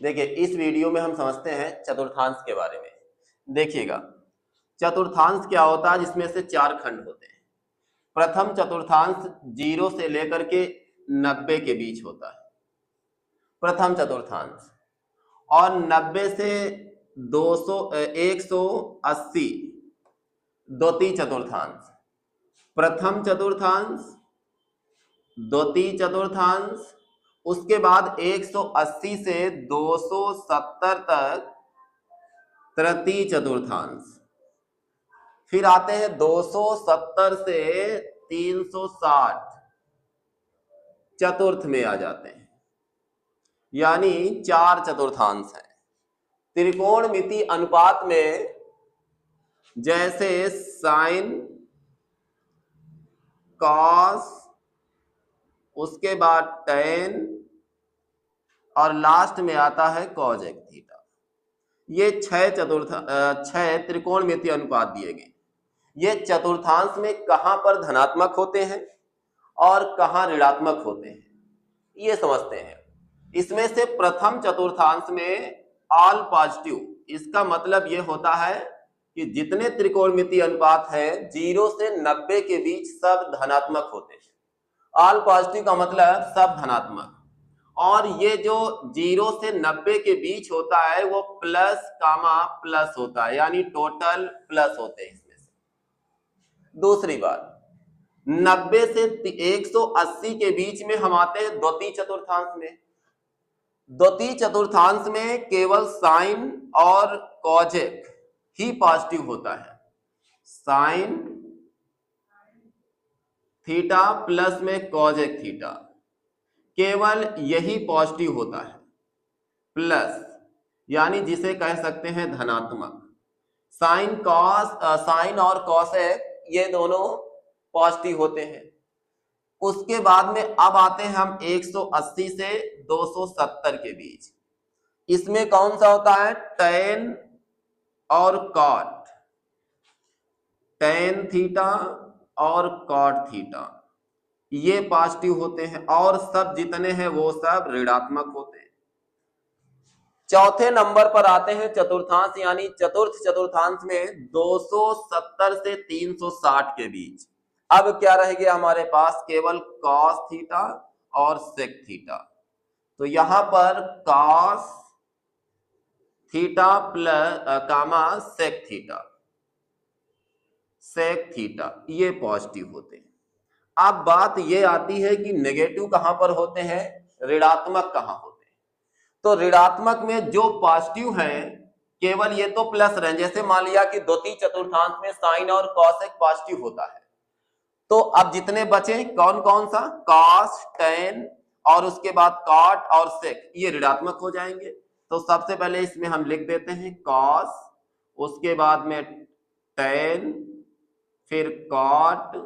देखिए इस वीडियो में हम समझते हैं चतुर्थांश के बारे में। देखिएगा चतुर्थांश क्या होता है, जिसमें से चार खंड होते हैं। प्रथम चतुर्थांश 0 से लेकर के 90 के बीच होता है, प्रथम चतुर्थांश। और 90 से 200 180 द्वितीय चतुर्थांश। प्रथम चतुर्थांश, द्वितीय चतुर्थांश, उसके बाद 180 से 270 तक तृतीय चतुर्थांश। फिर आते हैं 270 से 360 चतुर्थ में आ जाते हैं, यानी चार चतुर्थांश हैं। त्रिकोणमिति अनुपात में जैसे साइन, कॉस, उसके बाद टेन और लास्ट में आता है कॉजेक थीटा। ये छह त्रिकोणमिति अनुपात दिए गए। ये चतुर्थांश में कहां पर धनात्मक होते हैं और कहां ऋणात्मक होते हैं, ये समझते हैं। इसमें से प्रथम चतुर्थांश में ऑल पॉजिटिव। इसका मतलब ये होता है कि जितने त्रिकोणमिति अनुपात है 0 से 90 के बीच सब धनात्मक होते हैं। ऑल पॉजिटिव का मतलब सब धनात्मक। और ये जो 0 से 90 के बीच होता है वो प्लस कामा प्लस होता है, यानी टोटल प्लस होते हैं इसमें से। दूसरी बात, 90 से 180 के बीच में हम आते हैं द्वितीय चतुर्थांश में। द्वितीय चतुर्थांश में केवल साइन और कॉजेक ही पॉजिटिव होता है। साइन थीटा प्लस में कॉजेक थीटा, केवल यही पॉजिटिव होता है। प्लस यानी जिसे कह सकते हैं धनात्मक। साइन और कॉसेक ये दोनों पॉजिटिव होते हैं। उसके बाद में अब आते हैं हम 180 से 270 के बीच। इसमें कौन सा होता है, टेन और कॉट, टेन थीटा और कॉट थीटा, ये पॉजिटिव होते हैं। और सब जितने हैं वो सब ऋणात्मक होते हैं। चौथे नंबर पर आते हैं चतुर्थांश, यानी चतुर्थ चतुर्थांश में 270 से 360 के बीच। अब क्या रह गया हमारे पास, केवल कॉस थीटा और सेक थीटा। तो यहां पर कॉस थीटा प्लस कामा सेक थीटा, सेक थीटा ये पॉजिटिव होते हैं। अब बात ये आती है कि नेगेटिव कहां पर होते हैं, ऋणात्मक कहां होते हैं। तो ऋणात्मक में जो पॉजिटिव है केवल ये तो प्लस रहे। जैसे मान लिया कि द्वितीय चतुर्थांश में साइन और कॉस एक पॉजिटिव होता है, तो अब जितने बचे कौन कौन सा, कॉस, टेन और उसके बाद कॉट और सेक, ये ऋणात्मक हो जाएंगे। तो सबसे पहले इसमें हम लिख देते हैं कॉस, उसके बाद में टेन, फिर कॉट,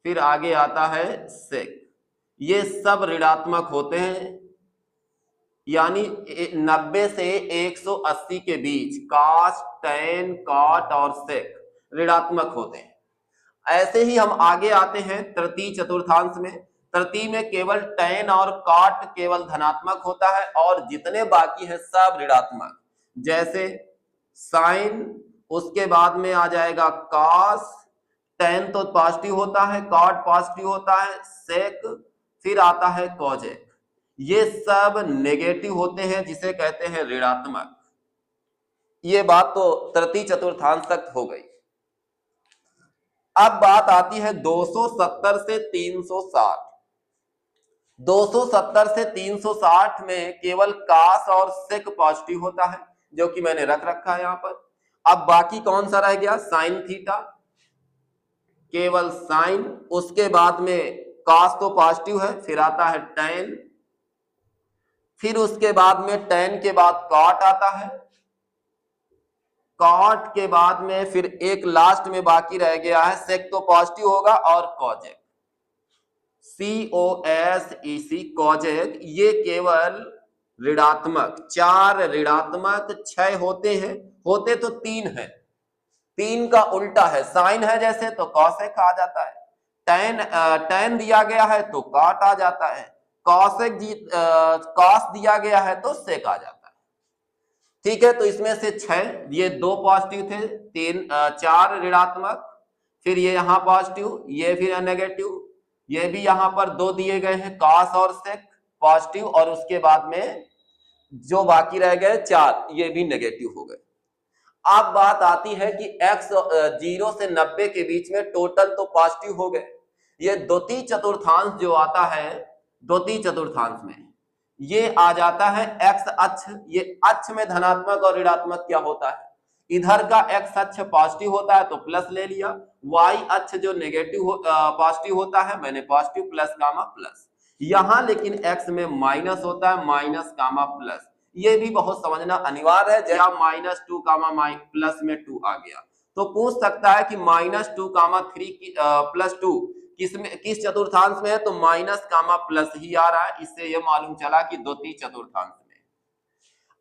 फिर आगे आता है सेक। ये सब ऋणात्मक होते हैं, यानी 90 से 180 के बीच कॉस, टेन, कॉट और सेक ऋणात्मक होते हैं। ऐसे ही हम आगे आते हैं तृतीय चतुर्थांश में। तृतीय में केवल टेन और कॉट केवल धनात्मक होता है और जितने बाकी हैं सब ऋणात्मक। जैसे साइन, उसके बाद में आ जाएगा कॉस, टेन तो पॉजिटिव होता है, कॉट पॉजिटिव होता है, सेक, फिर आता है कॉजेक। ये सब नेगेटिव होते हैं, जिसे कहते हैं ऋणात्मक। ये बात तो तृतीय चतुर्थांश तक हो गई। अब बात आती है 270 से 360। 270 से 360 में केवल कास और सेक पॉजिटिव होता है, जो कि मैंने रख रखा है यहां पर। अब बाकी कौन सा रह गया, साइन थीटा, केवल साइन, उसके बाद में कास तो पॉजिटिव है, फिर आता है टेन, फिर उसके बाद में टेन के बाद कॉट आता है, कॉट के बाद में फिर एक लास्ट में बाकी रह गया है, सेक तो पॉजिटिव होगा, और कॉजेक, COSEC कॉजेक, ये केवल ऋणात्मक। चार ऋणात्मक 6 होते हैं, होते तो 3 है, 3 का उल्टा है। साइन है जैसे तो कॉसेक आ जाता है, टेन दिया गया है तो कॉट आ जाता है, कॉस दिया गया है तो सेक आ जाता है। ठीक है, तो इसमें से 6, ये 2 पॉजिटिव थे, 4 ऋणात्मक, फिर ये यहाँ पॉजिटिव, ये फिर नेगेटिव, ये भी यहाँ पर 2 दिए गए हैं कॉस और सेक पॉजिटिव, और उसके बाद में जो बाकी रह गए 4 ये भी नेगेटिव हो गए। अब बात आती है कि x 0 से 90 के बीच में टोटल तो पॉजिटिव हो गए। ये द्वितीय चतुर्थांश जो आता है, द्वितीय चतुर्थांश में ये आ जाता है x अक्ष, ये अक्ष में धनात्मक और ऋणात्मक क्या होता है, इधर का x अक्ष पॉजिटिव होता है तो प्लस ले लिया, y अक्ष जो नेगेटिव पॉजिटिव होता है मैंने पॉजिटिव प्लस कामा प्लस, यहां लेकिन x में माइनस होता है माइनस कामा प्लस, ये भी बहुत समझना अनिवार्य है। जब -2 कामा प्लस में 2 आ गया तो पूछ सकता है कि -2 कामा 3 प्लस 2 किस चतुर्थांश में है, तो माइनस कामा प्लस ही आ रहा है, इससे ये मालूम चला कि द्वितीय चतुर्थांश में।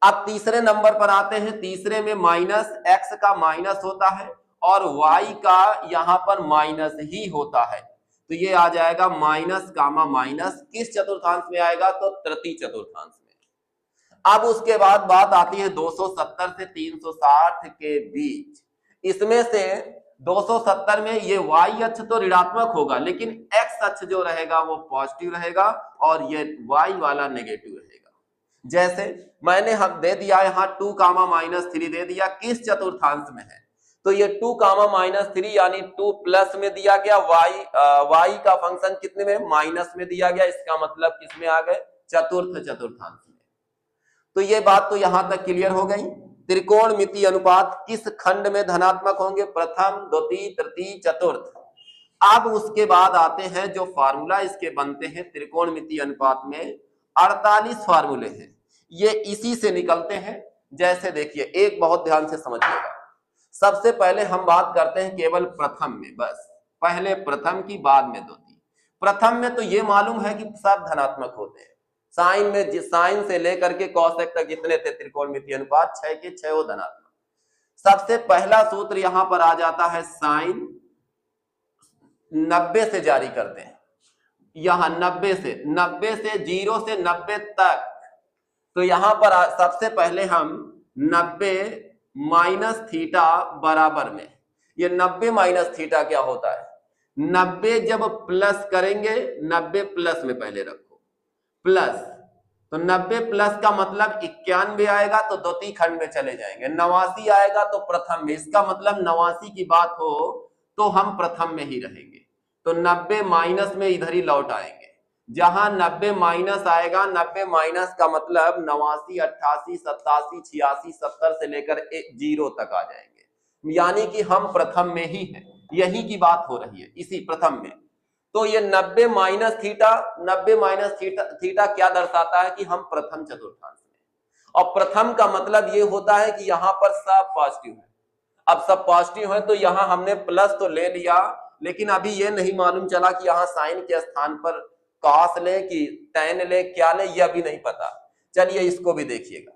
अब तीसरे नंबर पर आते हैं, तीसरे में माइनस x का माइनस होता है और y का यहां पर माइनस ही होता है, तो ये आ जाएगा माइनस कामा माइनस, किस चतुर्थांश में आएगा, तो तृतीय चतुर्थांश में। अब उसके बाद बात आती है 270 से 360 के बीच, इसमें से 270 में ये y अक्ष तो ऋणात्मक होगा लेकिन x अक्ष जो रहेगा वो पॉजिटिव रहेगा और ये y वाला नेगेटिव रहेगा। जैसे मैंने हम दे दिया यहाँ 2 कामा -3 दे दिया, किस चतुर्थांश में है, तो ये 2 कामा -3 यानी 2 प्लस में दिया गया, y का फंक्शन कितने में, माइनस में दिया गया, इसका मतलब किसमें आ गए, चतुर्थ चतुर्थांश में। तो ये बात तो यहां तक क्लियर हो गई। त्रिकोणमितीय अनुपात किस खंड में धनात्मक होंगे, प्रथम, द्वितीय, तृतीय, चतुर्थ। अब उसके बाद आते हैं जो फार्मूला इसके बनते हैं त्रिकोणमितीय अनुपात में 48 फार्मूले हैं, ये इसी से निकलते हैं। जैसे देखिए, एक बहुत ध्यान से समझिएगा, सबसे पहले हम बात करते हैं केवल प्रथम में, बस पहले प्रथम की बाद में द्वितीय। प्रथम में तो ये मालूम है कि सब धनात्मक होते हैं, साइन में साइन से लेकर के कॉसेक तक जितने थे त्रिकोणमितीय अनुपात 6 के 6 धनात्मक। सबसे पहला सूत्र यहां पर आ जाता है साइन 90 से जारी करते हैं, यहां 90 से 0 से 90 तक, तो यहां पर सबसे पहले हम 90 माइनस थीटा बराबर में, ये 90 माइनस थीटा क्या होता है, 90 जब प्लस करेंगे 90 प्लस में पहले रखो प्लस, तो 90 प्लस का मतलब 91 आएगा तो द्वितीय खंड में चले जाएंगे, 89 आएगा तो प्रथम में, इसका मतलब 89 की बात हो तो हम प्रथम में ही रहेंगे, तो 90 माइनस में इधर ही लौट आएंगे, जहां 90 माइनस आएगा, 90 माइनस का मतलब 89, 88, 87, 86, 70 से लेकर 0 तक आ जाएंगे, यानी कि हम प्रथम में ही हैं, यही की बात हो रही है, इसी प्रथम में। तो ये 90 माइनस थीटा, 90 माइनस थीटा क्या दर्शाता है कि हम प्रथम चतुर्थांश में, और प्रथम का मतलब ये होता है कि यहाँ पर सब पॉजिटिव है। अब सब पॉजिटिव है तो यहाँ हमने प्लस तो ले लिया, लेकिन अभी ये नहीं मालूम चला कि यहाँ साइन के स्थान पर कॉस ले कि टैन ले, क्या ले, ये अभी नहीं पता। चलिए इसको भी देखिएगा,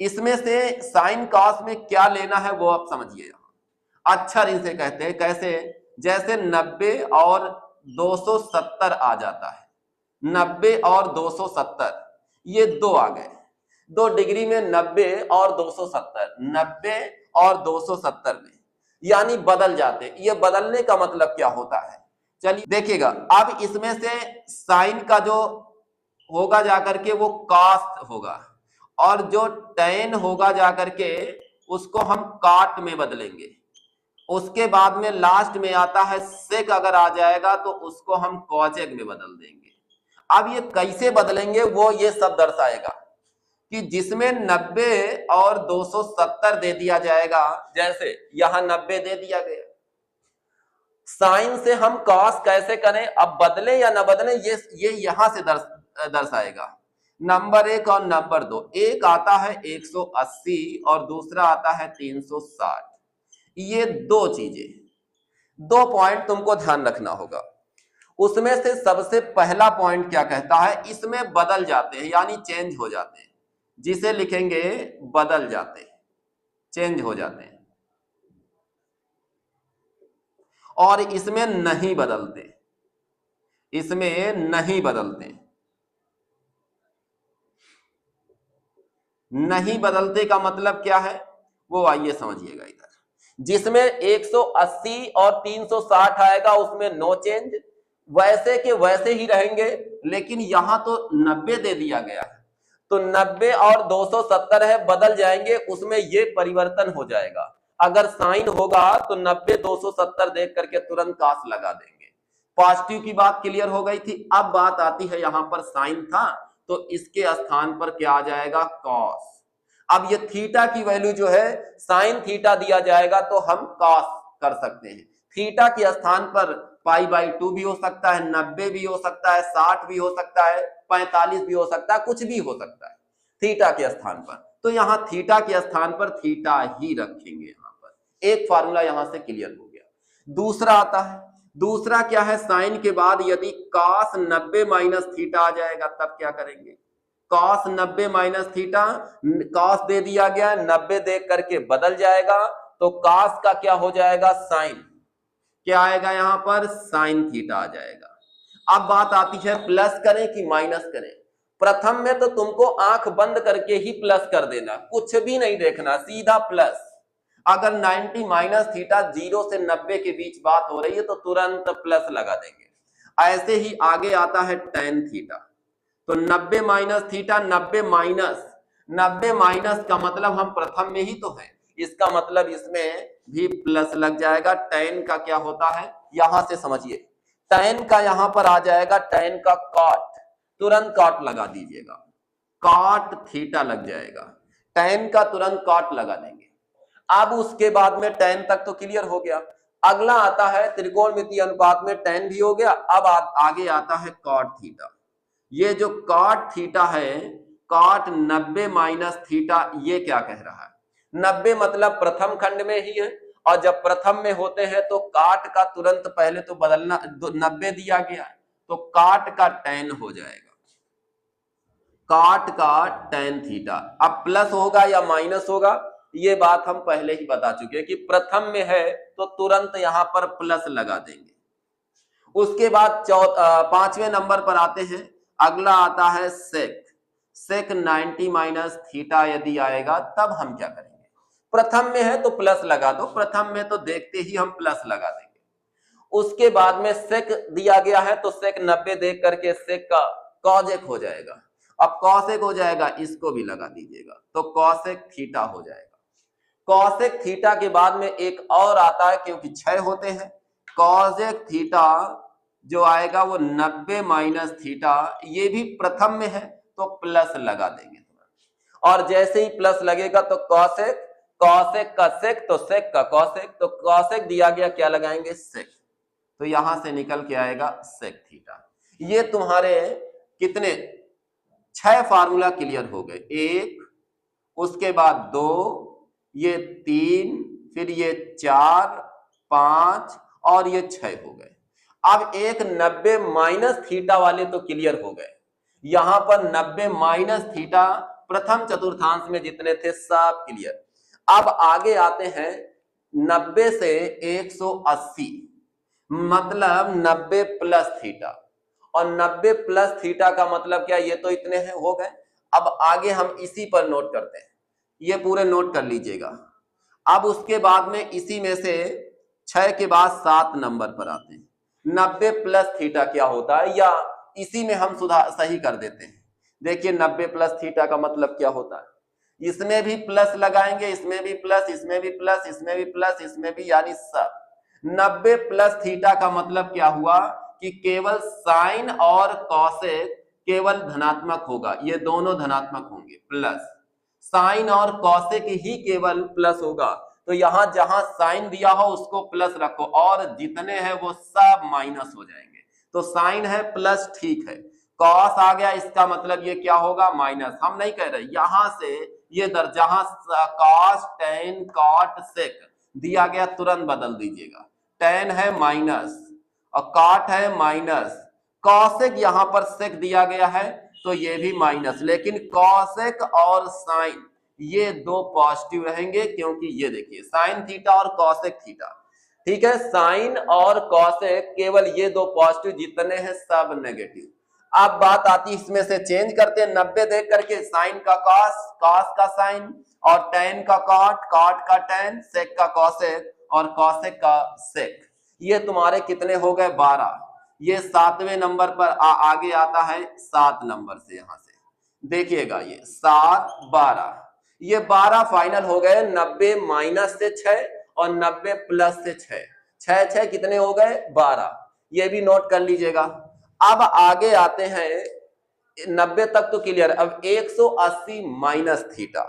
इसमें से साइन कॉस में क्या लेना है वो आप समझिए। यहाँ अक्षर इनसे कहते हैं, कैसे, जैसे 90 और 270 आ जाता है, 90 और 270 ये 2 आ गए, 2 डिग्री में 90 और 270, 90 और 270 में, यानी बदल जाते। ये बदलने का मतलब क्या होता है, चलिए देखिएगा। अब इसमें से साइन का जो होगा जाकर के वो कॉस होगा, और जो टैन होगा जाकर के उसको हम काट में बदलेंगे, उसके बाद में लास्ट में आता है सेक, अगर आ जाएगा तो उसको हम कॉचेक में बदल देंगे। अब ये कैसे बदलेंगे वो ये सब दर्शाएगा कि जिसमें 90 और 270 दे दिया जाएगा, जैसे यहां 90 दे दिया गया, साइन से हम कॉस कैसे करें, अब बदले या ना बदले ये यहां से दर्शाएगा। नंबर 1 और नंबर 2, एक आता है 180 और दूसरा आता है 360, ये 2 चीजें, 2 पॉइंट तुमको ध्यान रखना होगा। उसमें से सबसे पहला पॉइंट क्या कहता है, इसमें बदल जाते हैं यानी चेंज हो जाते हैं, जिसे लिखेंगे बदल जाते हैं, चेंज हो जाते हैं, और इसमें नहीं बदलते, इसमें नहीं बदलते। नहीं बदलते का मतलब क्या है, वो आइए समझिएगा इधर। जिसमें 180 और 360 आएगा उसमें नो चेंज, वैसे के वैसे ही रहेंगे, लेकिन यहां तो 90 दे दिया गया है, तो 90 और 270 है, बदल जाएंगे, उसमें ये परिवर्तन हो जाएगा। अगर साइन होगा तो 90 270 देख करके तुरंत कास लगा देंगे। पॉजिटिव की बात क्लियर हो गई थी। अब बात आती है, यहां पर साइन था तो इसके स्थान पर क्या आ जाएगा, कॉस। अब ये थीटा की वैल्यू जो है, साइन थीटा दिया जाएगा तो हम कॉस कर सकते हैं। थीटा के स्थान पर पाई/2 भी हो सकता है, 90 भी हो सकता है, 60 भी हो सकता है, 45 भी हो सकता है, कुछ भी हो सकता है थीटा के स्थान पर। तो यहां थीटा के स्थान पर थीटा ही रखेंगे। यहां पर एक फार्मूला यहां से क्लियर हो गया। दूसरा आता है, दूसरा क्या है, साइन के बाद यदि cos 90 माइनस थीटा आ जाएगा तब क्या करेंगे, cos 90 माइनस थीटा, cos दे दिया गया, 90 देख करके बदल जाएगा, तो cos का क्या हो जाएगा, साइन, क्या आएगा यहां पर, साइन थीटा आ जाएगा। अब बात आती है प्लस करें कि माइनस करें। प्रथम में तो तुमको आंख बंद करके ही प्लस कर देना, कुछ भी नहीं देखना, सीधा प्लस। अगर 90 माइनस थीटा 0 से 90 के बीच बात हो रही है तो तुरंत प्लस लगा देंगे। ऐसे ही आगे आता है tan थीटा, तो 90 माइनस थीटा, 90 माइनस का मतलब हम प्रथम में ही तो है, इसका मतलब इसमें भी प्लस लग जाएगा। tan का क्या होता है, यहां से समझिए, tan का यहां पर आ जाएगा, tan का cot, तुरंत cot लगा दीजिएगा, cot थीटा लग जाएगा, tan का तुरंत cot लगा देंगे। अब उसके बाद में tan तक तो क्लियर हो गया। अगला आता है त्रिकोणमितीय अनुपात में tan भी हो गया। अब आगे आता है cot थीटा। ये जो cot थीटा है, cot 90 माइनस थीटा, ये क्या कह रहा है, 90 मतलब प्रथम खंड में ही है, और जब प्रथम में होते हैं तो काट का तुरंत पहले तो बदलना, 90 दिया गया है तो काट का tan हो जाएगा, काट का tan थीटा। अब प्लस होगा या माइनस होगा, ये बात हम पहले ही बता चुके हैं कि प्रथम में है तो तुरंत यहां पर प्लस लगा देंगे। उसके बाद पांचवें नंबर पर आते हैं, अगला आता है सेक 90 माइनस थीटा यदि आएगा तब हम क्या करेंगे, प्रथम में है तो प्लस लगा दो, प्रथम में तो देखते ही हम प्लस लगा देंगे। उसके बाद में सेक दिया गया है तो सेक 90 देख करके सेक का कॉजेक हो जाएगा। अब कॉसेक हो जाएगा, इसको भी लगा दीजिएगा, तो कॉसेक थीटा हो जाएगा। कॉसेक थीटा के बाद में एक और आता है, क्योंकि 6 होते हैं, कॉसेक थीटा जो आएगा वो 90 माइनस थीटा, ये भी प्रथम में है तो प्लस लगा देंगे, और जैसे ही प्लस लगेगा तो कॉसेक, कॉसेक का सेक तो सेक का कॉसेक, तो कॉसेक दिया गया, क्या लगाएंगे, सेक, तो यहां से निकल के आएगा सेक थीटा। ये तुम्हारे कितने, 6 फार्मूला क्लियर हो गए, 1, उसके बाद 2, ये 3, फिर ये 4, 5 और ये 6 हो गए। अब एक 90 माइनस थीटा वाले तो क्लियर हो गए। यहां पर 90 माइनस थीटा प्रथम चतुर्थांश में जितने थे सब क्लियर। अब आगे आते हैं 90 से 180, मतलब 90 प्लस थीटा, और 90 प्लस थीटा का मतलब क्या, ये तो इतने हैं, हो गए। अब आगे हम इसी पर नोट करते हैं, ये पूरे नोट कर लीजिएगा। अब उसके बाद में इसी में से 6 के बाद 7 नंबर पर आते हैं, 90 प्लस थीटा क्या होता है, या इसी में हम सुधार सही कर देते हैं। देखिए 90 प्लस थीटा का मतलब क्या होता है, इसमें भी प्लस लगाएंगे, इसमें भी प्लस, इसमें भी प्लस, इसमें भी प्लस, इसमें भी, यानी सब। 90 प्लस थीटा का मतलब क्या हुआ कि केवल साइन और कॉसेक केवल धनात्मक होगा, ये दोनों धनात्मक होंगे, प्लस साइन और कॉसेक ही केवल प्लस होगा। तो यहां जहां साइन दिया हो उसको प्लस रखो, और जितने हैं वो सब माइनस हो जाएंगे। तो साइन है प्लस, ठीक है, कॉस आ गया, इसका मतलब ये क्या होगा, माइनस। हम नहीं कह रहे, यहां से ये दर जहां कॉस, टेन, कॉट, सेक दिया गया तुरंत बदल दीजिएगा। टेन है माइनस और कॉट है माइनस, कॉसेक यहां पर सेक दिया गया है तो ये भी माइनस, लेकिन कॉसेक और साइन ये दो पॉजिटिव रहेंगे, क्योंकि ये देखिए साइन थीटा और कॉसेक थीटा, ठीक है, साइन और कॉसेक केवल ये दो पॉजिटिव, जितने हैं सब नेगेटिव। अब बात आती है इसमें से चेंज करते हैं 90 देख करके, साइन का कॉस, कॉस का साइन, और टेन का कॉट, कॉट का टेन, सेक का कॉसेक और कॉसेक का सेक। ये तुम्हारे कितने हो गए 12। ये 7वें नंबर पर आगे आता है 7 नंबर से। यहां से देखिएगा ये 7 12, ये 12 फाइनल हो गए 90 माइनस से 6 और 90 प्लस से 6, 6 6 कितने हो गए 12। ये भी नोट कर लीजिएगा। अब आगे आते हैं 90 तक तो क्लियर। अब 180 माइनस थीटा,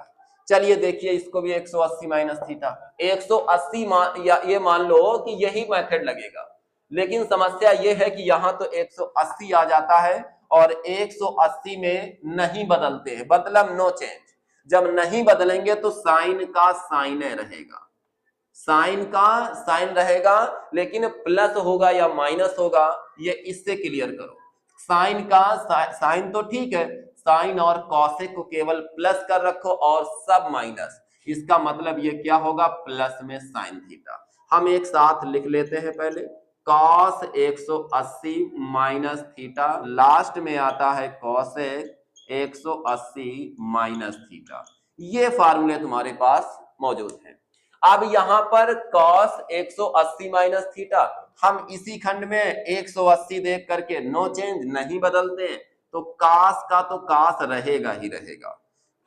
चलिए देखिए इसको भी 180 माइनस थीटा, 180 या ये मान लो कि यही मेथड लगेगा, लेकिन समस्या ये है कि यहां तो 180 आ जाता है और 180 में नहीं बदलते हैं, मतलब नो चेंज। जब नहीं बदलेंगे तो साइन का साइन रहेगा, साइन का साइन रहेगा, लेकिन प्लस होगा या माइनस होगा ये इससे क्लियर करो। साइन का साइन तो ठीक है, साइन और कॉसेक को केवल प्लस कर रखो और सब माइनस, इसका मतलब ये क्या होगा प्लस में साइन थीटा। हम एक साथ लिख लेते हैं पहले, कॉस 180 माइनस थीटा, लास्ट में आता है कॉसेक 180 माइनस थीटा। ये फार्मूले तुम्हारे पास मौजूद हैं। अब यहां पर cos 180 माइनस थीटा, हम इसी खंड में 180 देख करके नो चेंज नहीं बदलते हैं, तो cos का तो cos रहेगा ही रहेगा,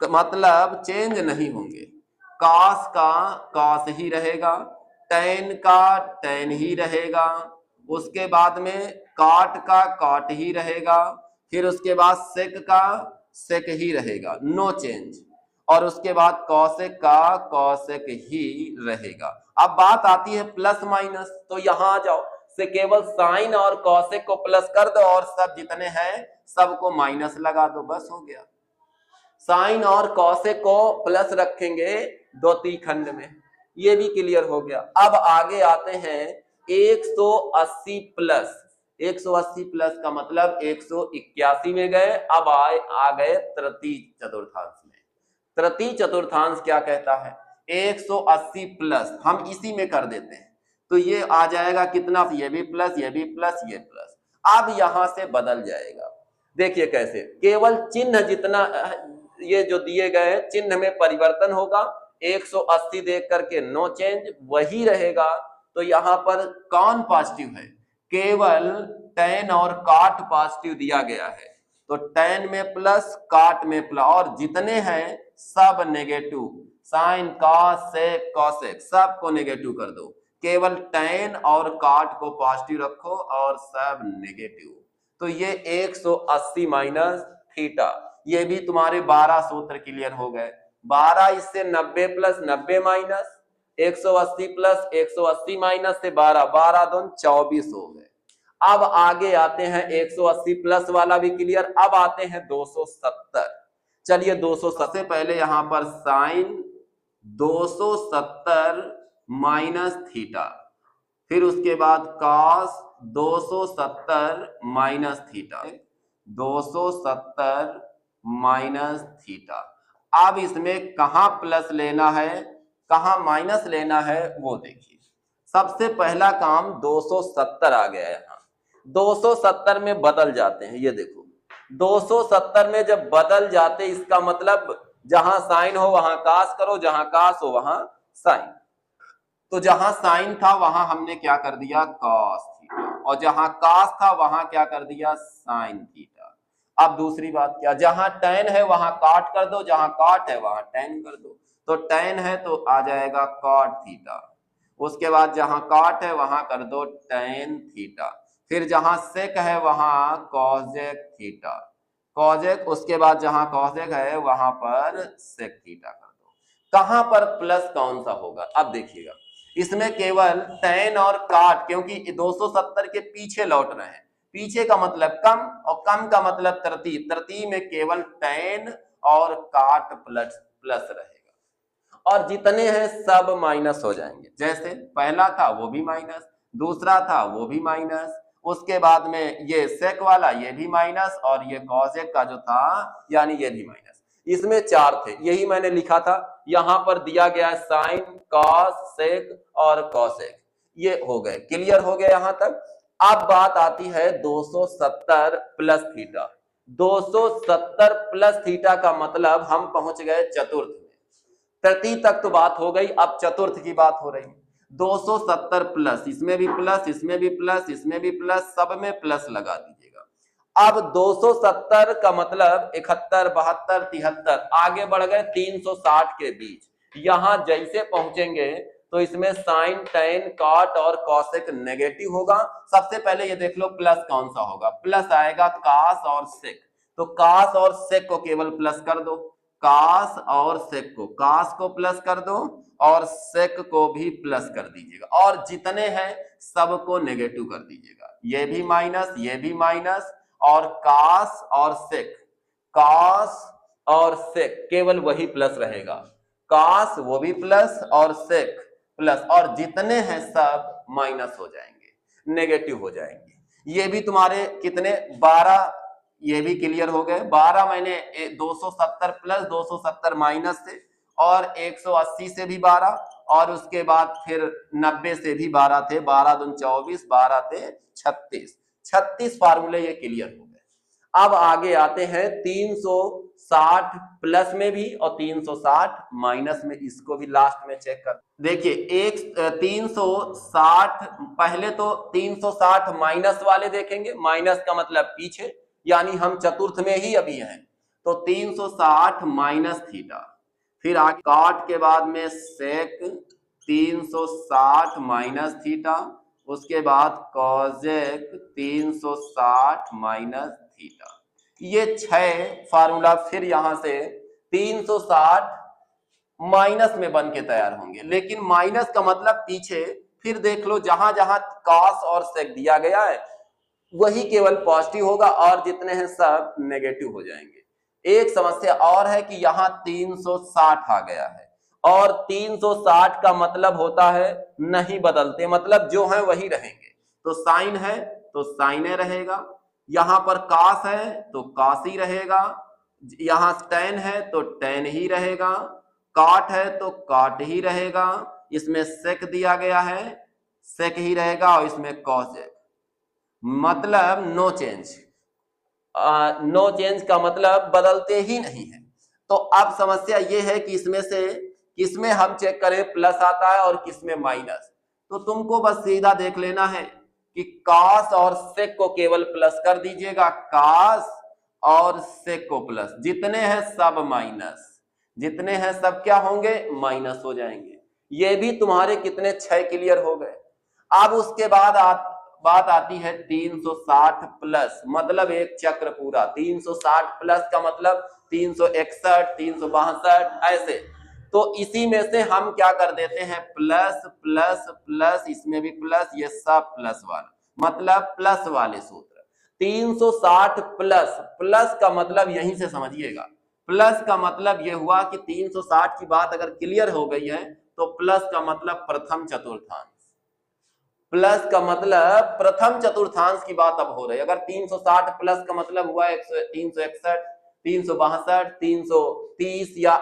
मतलब चेंज नहीं होंगे। cos का cos ही रहेगा, tan का tan ही रहेगा, उसके बाद में cot का cot ही रहेगा, फिर उसके बाद sec का sec ही रहेगा, नो चेंज, और उसके बाद कॉसेक का कॉसेक ही रहेगा। अब बात आती है प्लस माइनस, तो यहां आ जाओ, से केवल साइन और कॉसेक को प्लस कर दो और सब जितने हैं सबको माइनस लगा दो, बस हो गया। साइन और कॉसेक को प्लस रखेंगे द्वितीय खंड में, ये भी क्लियर हो गया। अब आगे आते हैं 180 प्लस, 180 प्लस का मतलब 181 में गए, अब आ गए तृतीय चतुर्थांश में। तृतीय चतुर्थांश क्या कहता है 180 प्लस, हम इसी में कर देते हैं, तो ये आ जाएगा कितना, ये भी प्लस, ये भी प्लस, ये प्लस। अब यहां से बदल जाएगा, देखिए कैसे, केवल चिन्ह जितना ये जो दिए गए चिन्ह में परिवर्तन होगा, 180 देख करके नो चेंज वही रहेगा। तो यहां पर कौन पॉजिटिव है, केवल tan और cot पॉजिटिव दिया गया है, तो tan में प्लस cot में प्लस, और जितने हैं सब negative, sine cos sec cosec सबको नेगेटिव कर दो, केवल tan और cot को पॉजिटिव रखो और सब नेगेटिव। तो ये 180 माइनस थीटा, ये भी तुम्हारे 12 सूत्र क्लियर हो गए। 12 इससे 90 प्लस 90 माइनस 180 प्लस 180 माइनस से 12, 12 दूनी 24 हो गए। अब आगे आते हैं 180 प्लस वाला भी क्लियर। अब आते हैं 270, चलिए 270 से पहले यहां पर साइन 270 माइनस थीटा, फिर उसके बाद cos 270 minus theta, 270 minus theta. अब इसमें कहां प्लस लेना है कहां माइनस लेना है वो देखिए। सबसे पहला काम 270 आ गया, यहां 270 में बदल जाते हैं, ये देखो 270 में जब बदल जाते इसका मतलब जहां साइन हो वहां कास करो, जहां कास हो वहां साइन। तो जहां साइन था वहां हमने क्या कर दिया कॉस थीटा, और जहां कास था वहां क्या कर दिया साइन थीटा। अब दूसरी बात क्या, जहां tan है वहां काट कर दो, जहां काट है वहां tan कर दो, तो tan है तो आ जाएगा cot थीटा, उसके बाद जहां काट है वहां कर दो tan थीटा, फिर जहां सेक है वहां कॉसेक थीटा, कॉसेक, उसके बाद जहां कॉसेक है वहां पर सेक थीटा कर दो। कहां पर प्लस कौन सा होगा, अब देखिएगा इसमें केवल tan और cot, क्योंकि 270 के पीछे लौट रहे हैं, पीछे का मतलब कम और कम का मतलब तृतीय, तृतीय में केवल tan और cot प्लस प्लस रहेगा, और जितने हैं सब माइनस हो जाएंगे। जैसे पहला था वो भी माइनस, दूसरा था वो भी माइनस, उसके बाद में ये सेक वाला ये भी माइनस, और ये कॉसेक का जो था यानी ये भी माइनस। इसमें 4 थे, यही मैंने लिखा था, यहां पर दिया गया साइन कॉस सेक और कॉसेक, ये हो गए, क्लियर हो गए यहां तक। अब बात आती है 270 प्लस थीटा। 270 प्लस थीटा का मतलब हम पहुंच गए चतुर्थ में। तृतीय तक तो बात हो गई, अब चतुर्थ की बात हो रही है। 270 प्लस, इसमें भी प्लस, इसमें भी प्लस, इसमें भी प्लस, सब में प्लस लगा दीजिएगा। अब 270 का मतलब 71, 72, 73, आगे बढ़ गए 360 के बीच। यहां जैसे पहुंचेंगे तो इसमें साइन, टैन, कॉट और कॉसेक नेगेटिव होगा। सबसे पहले ये देख लो प्लस कौन सा होगा, प्लस आएगा कास और सेक। तो कास और सेक को केवल प्लस कर दो, कास और सेक को, कास को प्लस कर दो और सेक को भी प्लस कर दीजिएगा, और जितने हैं सबको नेगेटिव कर दीजिएगा। ये भी माइनस, ये भी माइनस, और कास और सेक, कास और सेक केवल वही प्लस रहेगा, कास वो भी प्लस और सेक प्लस, और जितने हैं सब माइनस हो जाएंगे, नेगेटिव हो जाएंगे। ये भी तुम्हारे कितने 12, ये भी क्लियर हो गए। 12 मैंने 270 प्लस 270 माइनस से, और 180 से भी 12, और उसके बाद फिर 90 से भी 12 थे, 12 दूनी 24, 12 थे 36, 36 फार्मूले ये क्लियर हो गए। अब आगे आते हैं 360 प्लस में भी और 360 माइनस में, इसको भी लास्ट में चेक कर देखिए। 360, पहले तो 360 माइनस वाले देखेंगे, माइनस का मतलब पीछे, यानी हम चतुर्थ में ही अभी हैं। तो 360 माइनस थीटा, फिर आगे काट के बाद में सेक 360 माइनस थीटा, उसके बाद कॉजेक 360 माइनस थीटा। ये 6 फार्मूला फिर यहां से 360 माइनस में बन के तैयार होंगे, लेकिन माइनस का मतलब पीछे। फिर देख लो जहां जहां कॉस और सेक दिया गया है वही केवल पॉजिटिव होगा, और जितने हैं सब नेगेटिव हो जाएंगे। एक समस्या और है कि यहाँ 360 आ गया है, और 360 का मतलब होता है नहीं बदलते, मतलब जो है वही रहेंगे। तो साइन है तो साइने रहेगा, यहां पर कास है तो कास ही रहेगा, यहां टैन है तो टैन ही रहेगा, काट है तो काट ही रहेगा, इसमें सेक दिया गया है सेक ही रहेगा, और इसमें कॉसेक, मतलब नो चेंज। नो चेंज का मतलब बदलते ही नहीं है। तो अब समस्या ये है कि इसमें से किसमें हम चेक करें प्लस आता है और किसमें माइनस। तो तुमको बस सीधा देख लेना है कि कास और सेक को केवल प्लस कर दीजिएगा, कास और सेक को प्लस, जितने हैं सब माइनस, जितने हैं सब क्या होंगे, माइनस हो जाएंगे। ये भी तुम्हारे कितने 6 क्लियर हो गए। अब उसके बाद बात आती है 360 प्लस, मतलब एक चक्र पूरा। 360 प्लस का मतलब 361, 362 ऐसे। तो इसी में से हम क्या कर देते हैं, प्लस प्लस प्लस, इसमें भी प्लस, ये सब प्लस वाला, मतलब प्लस वाले सूत्र। 360 प्लस, प्लस का मतलब यहीं से समझिएगा, प्लस का मतलब यह हुआ कि 360 की बात अगर क्लियर हो गई है तो प्लस का मतलब प्रथम चतुर्थांश, प्लस का मतलब प्रथम चतुर्थांश की बात अब हो रही है। अगर 360 प्लस का मतलब हुआ 361, 362, 330, या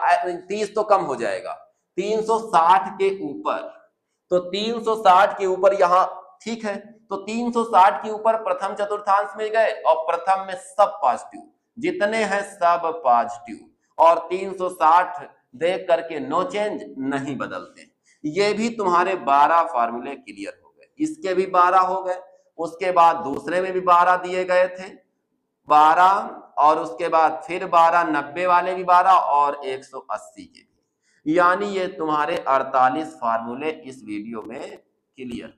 30 तो कम हो जाएगा, 360 के ऊपर, तो 360 के ऊपर यहां ठीक है। तो 360 के ऊपर प्रथम चतुर्थांश में गए, और प्रथम में सब पॉजिटिव, जितने हैं सब पॉजिटिव, और 360 देख करके नो चेंज, नहीं बदलते। ये भी तुम्हारे 12 फार्मूले क्लियर हो गए, इसके भी 12 हो गए। उसके बाद दूसरे में भी 12 दिए गए थे, 12, और उसके बाद फिर 12, 90 वाले भी 12, और 180 के भी। यानी ये तुम्हारे 48 फार्मूले इस वीडियो में क्लियर।